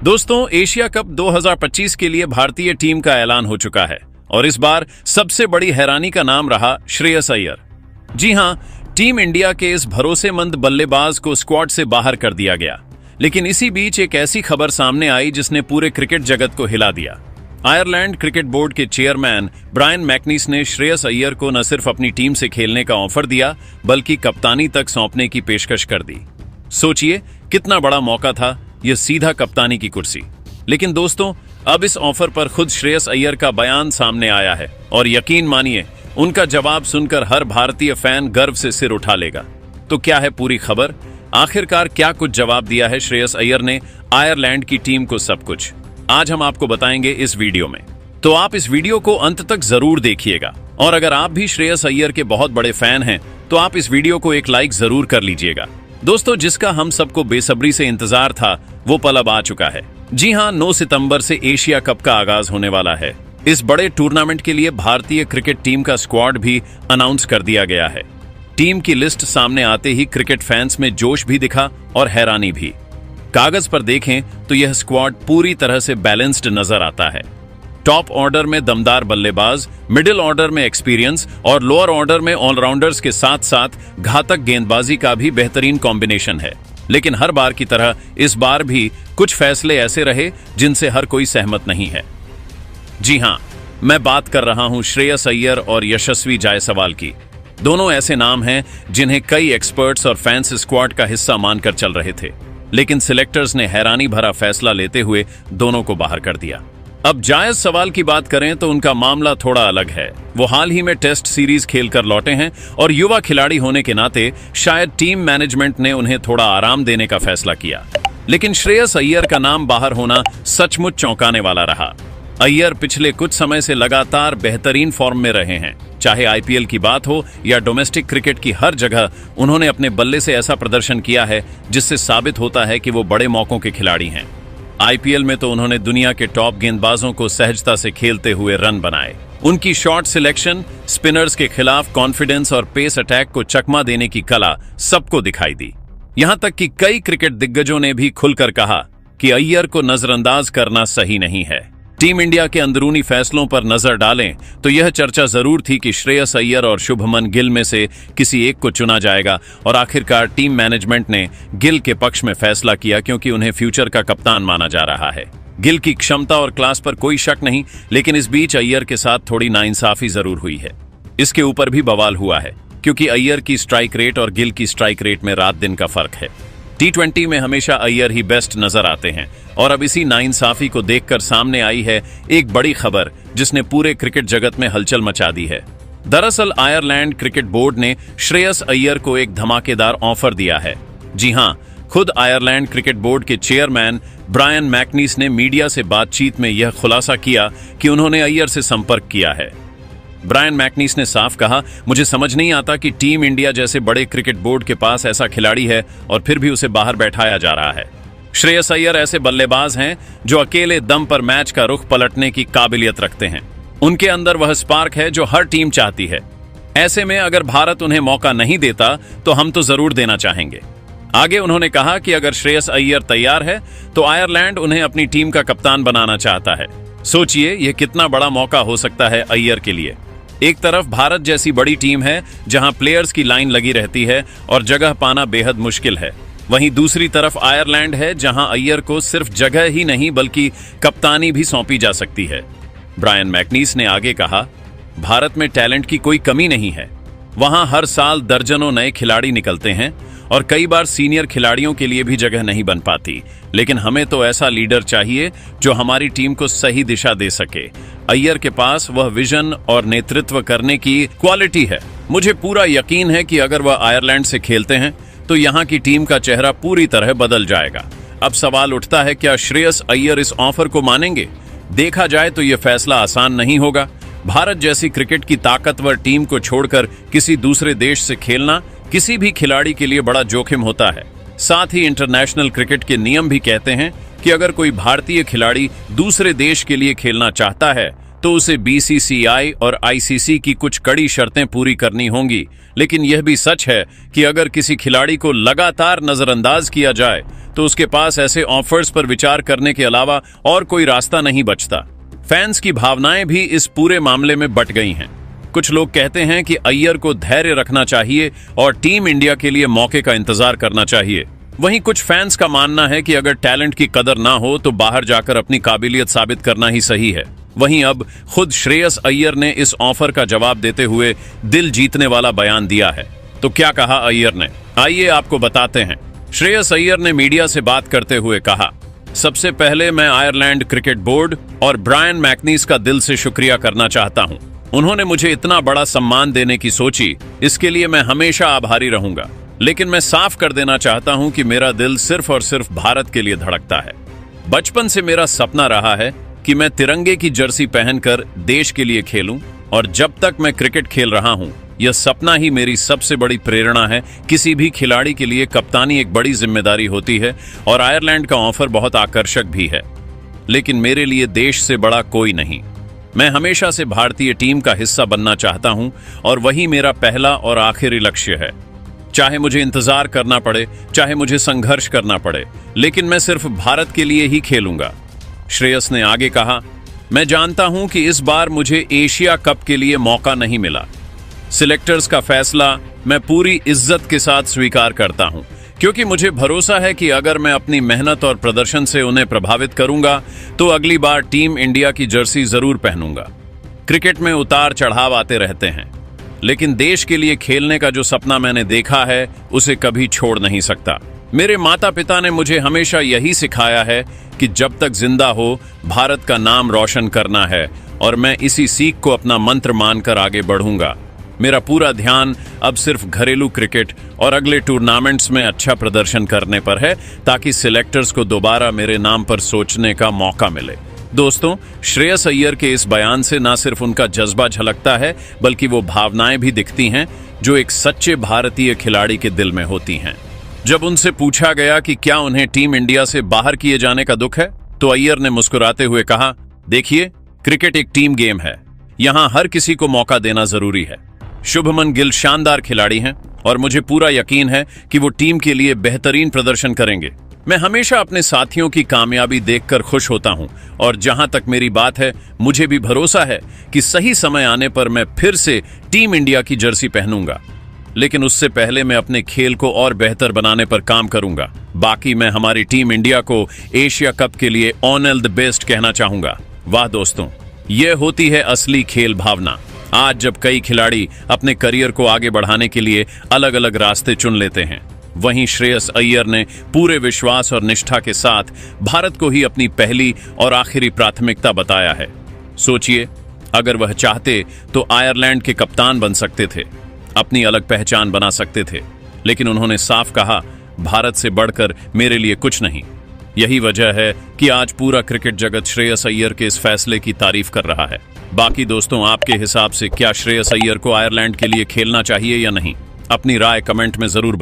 दोस्तों, Asia cup 2025 के लिए भारतीय टीम का ऐलान हो चुका है और इस बार सबसे बड़ी हैरानी का नाम रहा श्रेयस अय्यर। जी हां, टीम इंडिया के इस भरोसेमंद बल्लेबाज को स्क्वाड से बाहर कर दिया गया। लेकिन इसी बीच एक ऐसी खबर सामने आई जिसने पूरे क्रिकेट जगत को हिला दिया। आयरलैंड क्रिकेट बोर्ड के चेयरमैन ब्रायन मैकनीस ने श्रेयस अय्यर को न सिर्फ अपनी टीम से खेलने का ऑफर दिया, बल्कि कप्तानी तक सौंपने की पेशकश कर दी। सोचिए कितना बड़ा मौका था, यह सीधा कप्तानी की कुर्सी। लेकिन दोस्तों, अब इस ऑफर पर खुद श्रेयस अय्यर का बयान सामने आया है और यकीन मानिए, उनका जवाब सुनकर हर भारतीय फैन गर्व से सिर उठा लेगा। तो क्या है पूरी खबर? आखिरकार क्या कुछ जवाब दिया है श्रेयस अय्यर ने आयरलैंड की टीम को? सब कुछ आज हम आपको बताएंगे इस वीडियो में, तो आप इस वीडियो को अंत तक जरूर देखिएगा। और अगर आप भी श्रेयस अय्यर के बहुत बड़े फैन हैं तो आप इस वीडियो को एक लाइक जरूर कर लीजिएगा। दोस्तों, जिसका हम सबको बेसब्री से इंतजार था वो पल अब आ चुका है। जी हां, 9 सितंबर से एशिया कप का आगाज होने वाला है। इस बड़े टूर्नामेंट के लिए भारतीय क्रिकेट टीम का स्क्वाड भी अनाउंस कर दिया गया है। टीम की लिस्ट सामने आते ही क्रिकेट फैंस में जोश भी दिखा और हैरानी भी। कागज पर देखें तो यह स्क्वाड पूरी तरह से बैलेंस्ड नजर आता है। टॉप ऑर्डर में दमदार बल्लेबाज, मिडिल ऑर्डर में एक्सपीरियंस और लोअर ऑर्डर में ऑलराउंडर्स के साथ साथ घातक गेंदबाजी का भी बेहतरीन कॉम्बिनेशन है। लेकिन हर बार की तरह इस बार भी कुछ फैसले ऐसे रहे जिनसे हर कोई सहमत नहीं है। जी हां, मैं बात कर रहा हूं श्रेयस अय्यर और यशस्वी जायसवाल की। दोनों ऐसे नाम हैं जिन्हें कई एक्सपर्ट्स और फैंस स्क्वाड का हिस्सा मानकर चल रहे थे, लेकिन सिलेक्टर्स ने हैरानी भरा फैसला लेते हुए दोनों को बाहर कर दिया। अब जायसवाल की बात करें तो उनका मामला थोड़ा अलग है। वो हाल ही में टेस्ट सीरीज खेलकर लौटे हैं और युवा खिलाड़ी होने के नाते शायद टीम मैनेजमेंट ने उन्हें थोड़ा आराम देने का फैसला किया। लेकिन श्रेयस अय्यर का नाम बाहर होना सचमुच चौंकाने वाला रहा। अय्यर पिछले कुछ समय से लगातार बेहतरीन फॉर्म में रहे हैं। चाहे आईपीएल की बात हो या डोमेस्टिक क्रिकेट की, हर जगह उन्होंने अपने बल्ले से ऐसा प्रदर्शन किया है जिससे साबित होता है कि वो बड़े मौकों के खिलाड़ी हैं। आईपीएल में तो उन्होंने दुनिया के टॉप गेंदबाजों को सहजता से खेलते हुए रन बनाए। उनकी शॉट सिलेक्शन, स्पिनर्स के खिलाफ कॉन्फिडेंस और पेस अटैक को चकमा देने की कला सबको दिखाई दी। यहां तक कि कई क्रिकेट दिग्गजों ने भी खुलकर कहा कि अय्यर को नजरअंदाज करना सही नहीं है। टीम इंडिया के अंदरूनी फैसलों पर नजर डालें तो यह चर्चा जरूर थी कि श्रेयस अय्यर और शुभमन गिल में से किसी एक को चुना जाएगा, और आखिरकार टीम मैनेजमेंट ने गिल के पक्ष में फैसला किया क्योंकि उन्हें फ्यूचर का कप्तान माना जा रहा है। गिल की क्षमता और क्लास पर कोई शक नहीं, लेकिन इस बीच अय्यर के साथ थोड़ी नाइंसाफी जरूर हुई है। इसके ऊपर भी बवाल हुआ है क्योंकि अय्यर की स्ट्राइक रेट और गिल की स्ट्राइक रेट में रात दिन का फर्क है। T20 में हमेशा अय्यर ही बेस्ट नजर आते हैं और अब इसी नाइंसाफी को देखकर सामने आई है एक बड़ी खबर जिसने पूरे क्रिकेट जगत में हलचल मचा दी है। दरअसल आयरलैंड क्रिकेट बोर्ड ने श्रेयस अय्यर को एक धमाकेदार ऑफर दिया है। जी हां, खुद आयरलैंड क्रिकेट बोर्ड के चेयरमैन ब्रायन मैकनीस ने मीडिया से बातचीत में यह खुलासा किया कि उन्होंने अय्यर से संपर्क किया है। ब्रायन मैकनीस ने साफ कहा, मुझे समझ नहीं आता कि टीम इंडिया जैसे बड़े क्रिकेट बोर्ड के पास ऐसा खिलाड़ी है और फिर भी उसे बाहर बैठाया जा रहा है। श्रेयस अय्यर ऐसे बल्लेबाज हैं जो अकेले दम पर मैच का रुख पलटने की काबिलियत रखते हैं। उनके अंदर वह स्पार्क है जो हर टीम चाहती है। ऐसे में अगर भारत उन्हें मौका नहीं देता तो हम तो जरूर देना चाहेंगे। आगे उन्होंने कहा कि अगर श्रेयस अय्यर तैयार है तो आयरलैंड उन्हें अपनी टीम का कप्तान बनाना चाहता है। सोचिए यह कितना बड़ा मौका हो सकता है अय्यर के लिए। एक तरफ भारत जैसी बड़ी टीम है जहां प्लेयर्स की लाइन लगी रहती है और जगह पाना बेहद मुश्किल है। वहीं दूसरी तरफ आयरलैंड है जहां अय्यर को सिर्फ जगह ही नहीं बल्कि कप्तानी भी सौंपी जा सकती है। ब्रायन मैकनीस ने आगे कहा, भारत में टैलेंट की कोई कमी नहीं है। वहां हर साल दर्जनों नए खिलाड़ी निकलते हैं और कई बार सीनियर खिलाड़ियों के लिए भी जगह नहीं बन पाती। लेकिन हमें तो ऐसा लीडर चाहिए जो हमारी टीम को सही दिशा दे सके। अय्यर के पास वह विजन और नेतृत्व करने की क्वालिटी है। मुझे पूरा यकीन है कि अगर वह आयरलैंड से खेलते हैं तो यहाँ की टीम का चेहरा पूरी तरह बदल जाएगा। अब सवाल उठता है, क्या श्रेयस अय्यर इस ऑफर को मानेंगे? देखा जाए तो यह फैसला आसान नहीं होगा। भारत जैसी क्रिकेट की ताकतवर टीम को छोड़कर किसी दूसरे देश से खेलना किसी भी खिलाड़ी के लिए बड़ा जोखिम होता है। साथ ही इंटरनेशनल क्रिकेट के नियम भी कहते हैं कि अगर कोई भारतीय खिलाड़ी दूसरे देश के लिए खेलना चाहता है तो उसे बीसीसीआई और आईसीसी की कुछ कड़ी शर्तें पूरी करनी होंगी। लेकिन यह भी सच है कि अगर किसी खिलाड़ी को लगातार नजरअंदाज किया जाए तो उसके पास ऐसे ऑफर्स पर विचार करने के अलावा और कोई रास्ता नहीं बचता। फैंस की भावनाएं भी इस पूरे मामले में बट गई हैं। कुछ लोग कहते हैं कि अय्यर को धैर्य रखना चाहिए और टीम इंडिया के लिए मौके का इंतजार करना चाहिए। वहीं कुछ फैंस का मानना है कि अगर टैलेंट की कदर ना हो तो बाहर जाकर अपनी काबिलियत साबित करना ही सही है। वहीं अब खुद श्रेयस अय्यर ने इस ऑफर का जवाब देते हुए दिल जीतने वाला बयान दिया है। तो क्या कहा अय्यर ने, आइए आपको बताते हैं। श्रेयस अय्यर ने मीडिया से बात करते हुए कहा, सबसे पहले मैं आयरलैंड क्रिकेट बोर्ड और ब्रायन मैकनीस का दिल से शुक्रिया करना चाहता हूं। उन्होंने मुझे इतना बड़ा सम्मान देने की सोची, इसके लिए मैं हमेशा आभारी रहूंगा। लेकिन मैं साफ कर देना चाहता हूं कि मेरा दिल सिर्फ और सिर्फ भारत के लिए धड़कता है। बचपन से मेरा सपना रहा है कि मैं तिरंगे की जर्सी पहनकर देश के लिए खेलूं, और जब तक मैं क्रिकेट खेल रहा हूं यह सपना ही मेरी सबसे बड़ी प्रेरणा है। किसी भी खिलाड़ी के लिए कप्तानी एक बड़ी जिम्मेदारी होती है और आयरलैंड का ऑफर बहुत आकर्षक भी है, लेकिन मेरे लिए देश से बड़ा कोई नहीं। मैं हमेशा से भारतीय टीम का हिस्सा बनना चाहता हूं और वही मेरा पहला और आखिरी लक्ष्य है। चाहे मुझे इंतजार करना पड़े, चाहे मुझे संघर्ष करना पड़े, लेकिन मैं सिर्फ भारत के लिए ही खेलूंगा। श्रेयस ने आगे कहा, मैं जानता हूं कि इस बार मुझे एशिया कप के लिए मौका नहीं मिला। सिलेक्टर्स का फैसला मैं पूरी इज्जत के साथ स्वीकार करता हूं, क्योंकि मुझे भरोसा है कि अगर मैं अपनी मेहनत और प्रदर्शन से उन्हें प्रभावित करूंगा तो अगली बार टीम इंडिया की जर्सी जरूर पहनूंगा। क्रिकेट में उतार चढ़ाव आते रहते हैं, लेकिन देश के लिए खेलने का जो सपना मैंने देखा है उसे कभी छोड़ नहीं सकता। मेरे माता पिता ने मुझे हमेशा यही सिखाया है कि जब तक जिंदा हो भारत का नाम रोशन करना है, और मैं इसी सीख को अपना मंत्र मानकर आगे बढ़ूंगा। मेरा पूरा ध्यान अब सिर्फ घरेलू क्रिकेट और अगले टूर्नामेंट्स में अच्छा प्रदर्शन करने पर है, ताकि सिलेक्टर्स को दोबारा मेरे नाम पर सोचने का मौका मिले। दोस्तों, श्रेयस अय्यर के इस बयान से न सिर्फ उनका जज्बा झलकता है, बल्कि वो भावनाएं भी दिखती हैं जो एक सच्चे भारतीय खिलाड़ी के दिल में होती हैं। जब उनसे पूछा गया कि क्या उन्हें टीम इंडिया से बाहर किए जाने का दुख है, तो अय्यर ने मुस्कुराते हुए कहा, देखिए, क्रिकेट एक टीम गेम है, यहां हर किसी को मौका देना जरूरी है। शुभमन गिल शानदार खिलाड़ी हैं और मुझे पूरा यकीन है कि वो टीम के लिए बेहतरीन प्रदर्शन करेंगे। मैं हमेशा अपने साथियों की कामयाबी देखकर खुश होता हूं, और जहां तक मेरी बात है, मुझे भी भरोसा है कि सही समय आने पर मैं फिर से टीम इंडिया की जर्सी पहनूंगा। लेकिन उससे पहले मैं अपने खेल को और बेहतर बनाने पर काम करूंगा। बाकी मैं हमारी टीम इंडिया को एशिया कप के लिए ऑल द बेस्ट कहना चाहूंगा। वाह दोस्तों, यह होती है असली खेल भावना। आज जब कई खिलाड़ी अपने करियर को आगे बढ़ाने के लिए अलग अलग रास्ते चुन लेते हैं, वहीं श्रेयस अय्यर ने पूरे विश्वास और निष्ठा के साथ भारत को ही अपनी पहली और आखिरी प्राथमिकता बताया है। सोचिए, अगर वह चाहते तो आयरलैंड के कप्तान बन सकते थे, अपनी अलग पहचान बना सकते थे, लेकिन उन्होंने साफ कहा, भारत से बढ़कर मेरे लिए कुछ नहीं। यही वजह है कि आज पूरा क्रिकेट जगत श्रेयस अय्यर के इस फैसले की तारीफ कर रहा है। बाकी दोस्तों, आपके हिसाब से क्या श्रेयस अय्यर को आयरलैंड के लिए खेलना चाहिए या नहीं? अपनी राय कमेंट में जरूर